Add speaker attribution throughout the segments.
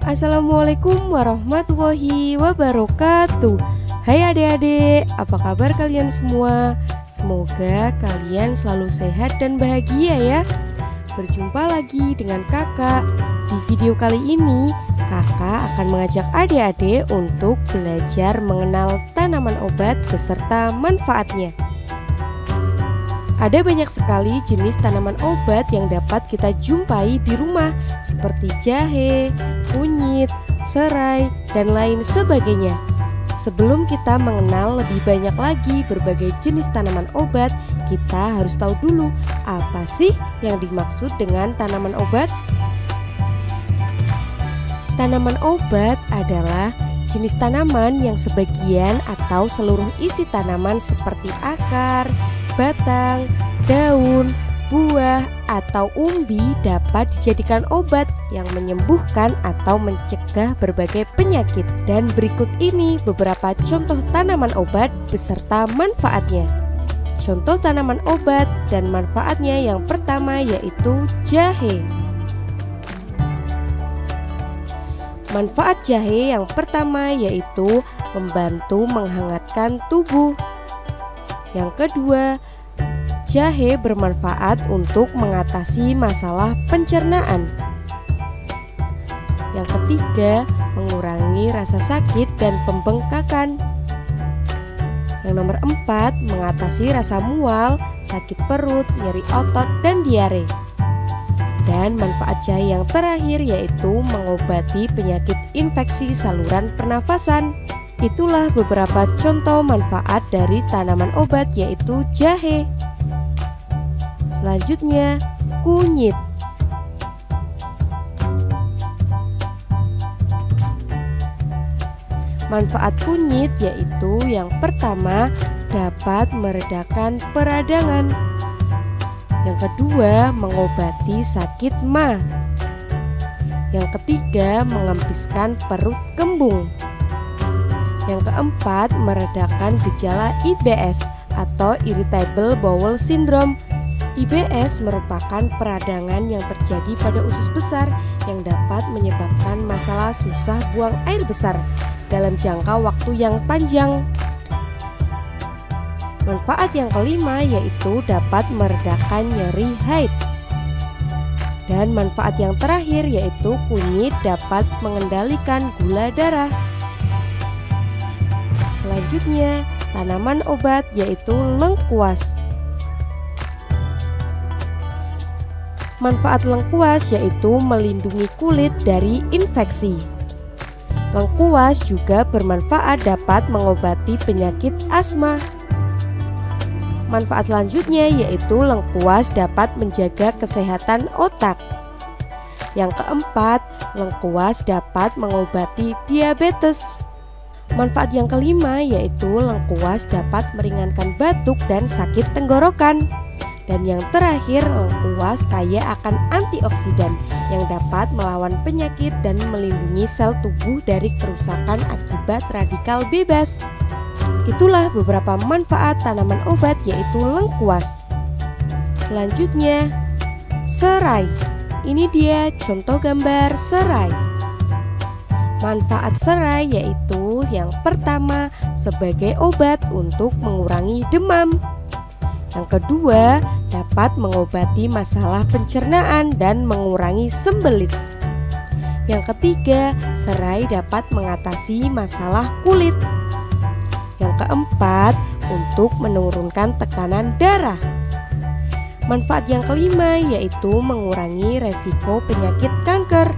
Speaker 1: Assalamualaikum warahmatullahi wabarakatuh. Hai adik-adik, apa kabar kalian semua? Semoga kalian selalu sehat dan bahagia ya. Berjumpa lagi dengan kakak. Di video kali ini, kakak akan mengajak adik-adik untuk belajar mengenal tanaman obat beserta manfaatnya. Ada banyak sekali jenis tanaman obat yang dapat kita jumpai di rumah, seperti jahe, kunyit, serai, dan lain sebagainya. Sebelum kita mengenal lebih banyak lagi berbagai jenis tanaman obat, kita harus tahu dulu apa sih yang dimaksud dengan tanaman obat. Tanaman obat adalah jenis tanaman yang sebagian atau seluruh isi tanaman seperti akar, batang, daun, buah, atau umbi dapat dijadikan obat yang menyembuhkan atau mencegah berbagai penyakit. Dan berikut ini beberapa contoh tanaman obat beserta manfaatnya. Contoh tanaman obat dan manfaatnya yang pertama yaitu jahe. Manfaat jahe yang pertama yaitu membantu menghangatkan tubuh. Yang kedua, jahe bermanfaat untuk mengatasi masalah pencernaan. Yang ketiga, mengurangi rasa sakit dan pembengkakan. Yang nomor 4, mengatasi rasa mual, sakit perut, nyeri otot, dan diare. Dan manfaat jahe yang terakhir yaitu mengobati penyakit infeksi saluran pernafasan. Itulah beberapa contoh manfaat dari tanaman obat yaitu jahe. Selanjutnya, kunyit. Manfaat kunyit yaitu yang pertama dapat meredakan peradangan. Yang kedua, mengobati sakit MA. Yang ketiga, mengempiskan perut kembung. Yang keempat, meredakan gejala IBS atau Irritable Bowel Syndrome. IBS merupakan peradangan yang terjadi pada usus besar yang dapat menyebabkan masalah susah buang air besar dalam jangka waktu yang panjang. Manfaat yang kelima yaitu dapat meredakan nyeri haid. Dan manfaat yang terakhir yaitu kunyit dapat mengendalikan gula darah. Selanjutnya, tanaman obat yaitu lengkuas. Manfaat lengkuas yaitu melindungi kulit dari infeksi. Lengkuas juga bermanfaat dapat mengobati penyakit asma. Manfaat selanjutnya yaitu lengkuas dapat menjaga kesehatan otak. Yang keempat, lengkuas dapat mengobati diabetes. Manfaat yang kelima yaitu lengkuas dapat meringankan batuk dan sakit tenggorokan. Dan yang terakhir, lengkuas kaya akan antioksidan yang dapat melawan penyakit dan melindungi sel tubuh dari kerusakan akibat radikal bebas. Itulah beberapa manfaat tanaman obat yaitu lengkuas. Selanjutnya, serai. Ini dia contoh gambar serai. Manfaat serai yaitu yang pertama sebagai obat untuk mengurangi demam. Yang kedua, dapat mengobati masalah pencernaan dan mengurangi sembelit. Yang ketiga, serai dapat mengatasi masalah kulit. Yang keempat, untuk menurunkan tekanan darah. Manfaat yang kelima yaitu mengurangi resiko penyakit kanker.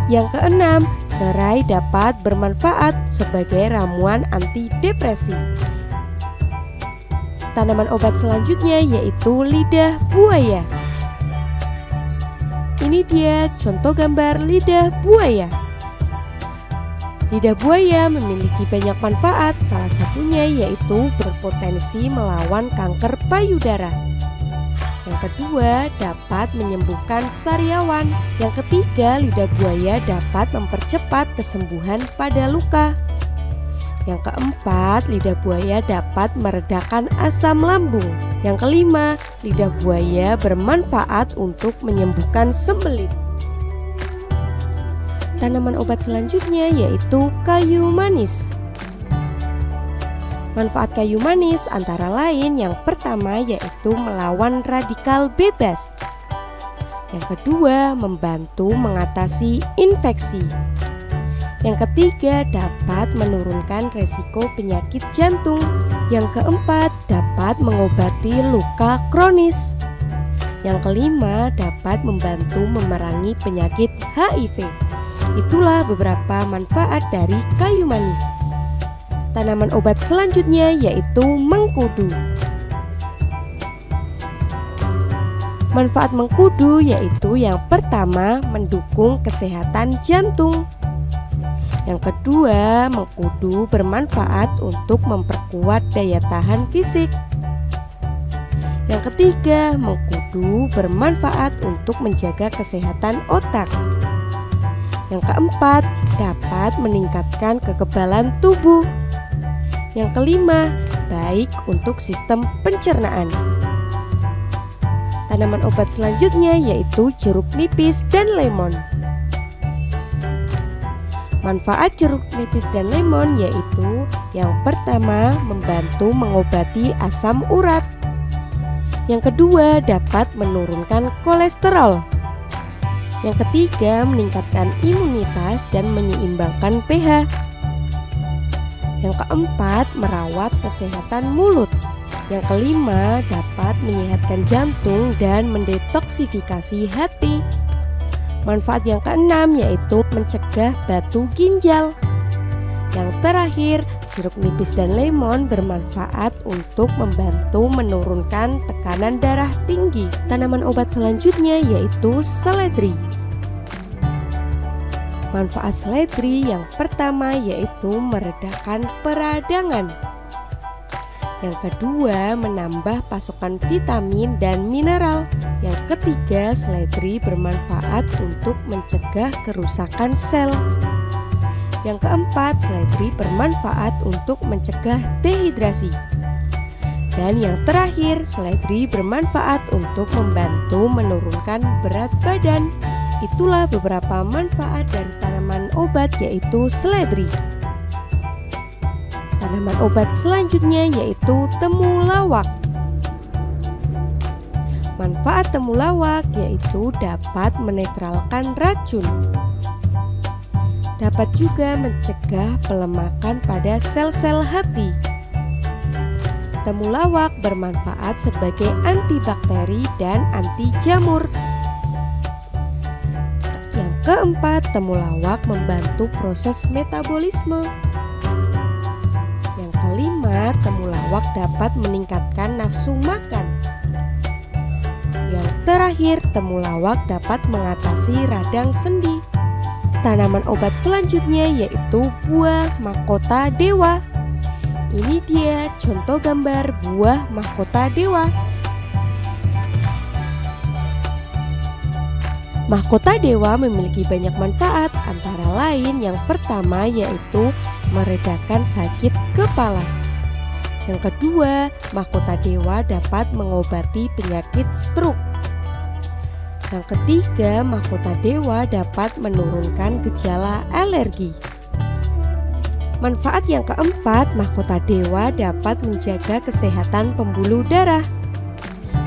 Speaker 1: Yang keenam, serai dapat bermanfaat sebagai ramuan antidepresi. Tanaman obat selanjutnya yaitu lidah buaya. Ini dia contoh gambar lidah buaya. Lidah buaya memiliki banyak manfaat, salah satunya yaitu berpotensi melawan kanker payudara. Yang kedua, dapat menyembuhkan sariawan. Yang ketiga, lidah buaya dapat mempercepat kesembuhan pada luka. Yang keempat, lidah buaya dapat meredakan asam lambung. Yang kelima, lidah buaya bermanfaat untuk menyembuhkan sembelit. Tanaman obat selanjutnya yaitu kayu manis. Manfaat kayu manis antara lain yang pertama yaitu melawan radikal bebas. Yang kedua, membantu mengatasi infeksi. Yang ketiga, dapat menurunkan resiko penyakit jantung. Yang keempat, dapat mengobati luka kronis. Yang kelima, dapat membantu memerangi penyakit HIV. Itulah beberapa manfaat dari kayu manis. Tanaman obat selanjutnya yaitu mengkudu. Manfaat mengkudu yaitu yang pertama, mendukung kesehatan jantung. Yang kedua, mengkudu bermanfaat untuk memperkuat daya tahan fisik. Yang ketiga, mengkudu bermanfaat untuk menjaga kesehatan otak. Yang keempat, dapat meningkatkan kekebalan tubuh. Yang kelima, baik untuk sistem pencernaan. Tanaman obat selanjutnya yaitu jeruk nipis dan lemon. Manfaat jeruk nipis dan lemon yaitu yang pertama, membantu mengobati asam urat. Yang kedua, dapat menurunkan kolesterol. Yang ketiga, meningkatkan imunitas dan menyeimbangkan pH. Yang keempat, merawat kesehatan mulut. Yang kelima, dapat menyehatkan jantung dan mendetoksifikasi hati. Manfaat yang keenam yaitu mencegah batu ginjal. Yang terakhir, jeruk nipis dan lemon bermanfaat untuk membantu menurunkan tekanan darah tinggi. Tanaman obat selanjutnya yaitu seledri. Manfaat seledri yang pertama yaitu meredakan peradangan. Yang kedua, menambah pasokan vitamin dan mineral. Yang ketiga, seledri bermanfaat untuk mencegah kerusakan sel. Yang keempat, seledri bermanfaat untuk mencegah dehidrasi. Dan yang terakhir, seledri bermanfaat untuk membantu menurunkan berat badan. Itulah beberapa manfaat dari tanaman obat yaitu seledri. Tanaman obat selanjutnya yaitu temulawak. Manfaat temulawak yaitu dapat menetralkan racun. Dapat juga mencegah pelemakan pada sel-sel hati. Temulawak bermanfaat sebagai antibakteri dan anti jamur. Yang keempat, temulawak membantu proses metabolisme. Yang kelima, temulawak dapat meningkatkan nafsu makan. Yang terakhir, temulawak dapat mengatasi radang sendi. Tanaman obat selanjutnya yaitu buah mahkota dewa. Ini dia contoh gambar buah mahkota dewa. Mahkota dewa memiliki banyak manfaat, antara lain yang pertama yaitu meredakan sakit kepala. Yang kedua, mahkota dewa dapat mengobati penyakit stroke. Yang ketiga, mahkota dewa dapat menurunkan gejala alergi. Manfaat yang keempat, mahkota dewa dapat menjaga kesehatan pembuluh darah.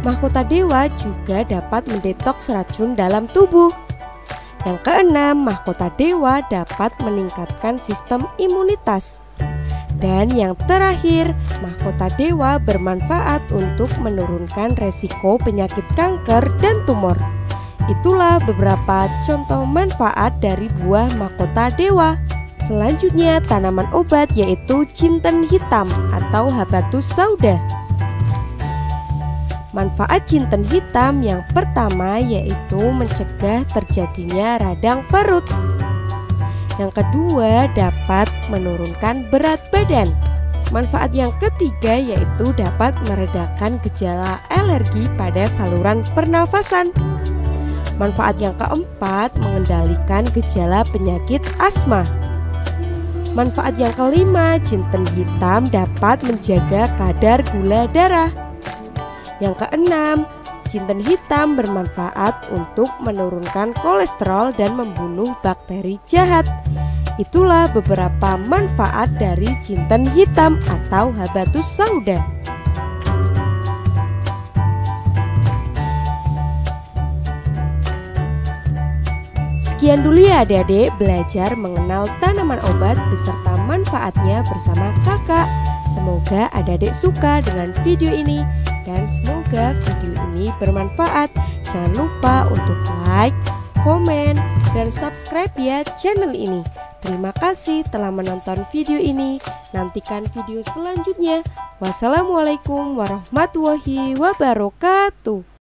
Speaker 1: Mahkota dewa juga dapat mendetoks racun dalam tubuh. Yang keenam, mahkota dewa dapat meningkatkan sistem imunitas. Dan yang terakhir, mahkota dewa bermanfaat untuk menurunkan resiko penyakit kanker dan tumor. Itulah beberapa contoh manfaat dari buah mahkota dewa. Selanjutnya, tanaman obat yaitu jinten hitam atau habatus sauda. Manfaat jinten hitam yang pertama yaitu mencegah terjadinya radang perut. Yang kedua, dapat menurunkan berat badan. Manfaat yang ketiga yaitu dapat meredakan gejala alergi pada saluran pernafasan. Manfaat yang keempat, mengendalikan gejala penyakit asma. Manfaat yang kelima, jinten hitam dapat menjaga kadar gula darah. Yang keenam, Jinten hitam bermanfaat untuk menurunkan kolesterol dan membunuh bakteri jahat. Itulah beberapa manfaat dari jinten hitam atau habatus sauda. Sekian dulu ya adik-adik, belajar mengenal tanaman obat beserta manfaatnya bersama kakak. Semoga adik-adik suka dengan video ini dan semoga video ini bermanfaat. Jangan lupa untuk like, komen, dan subscribe ya channel ini. Terima kasih telah menonton video ini. Nantikan video selanjutnya. Wassalamualaikum warahmatullahi wabarakatuh.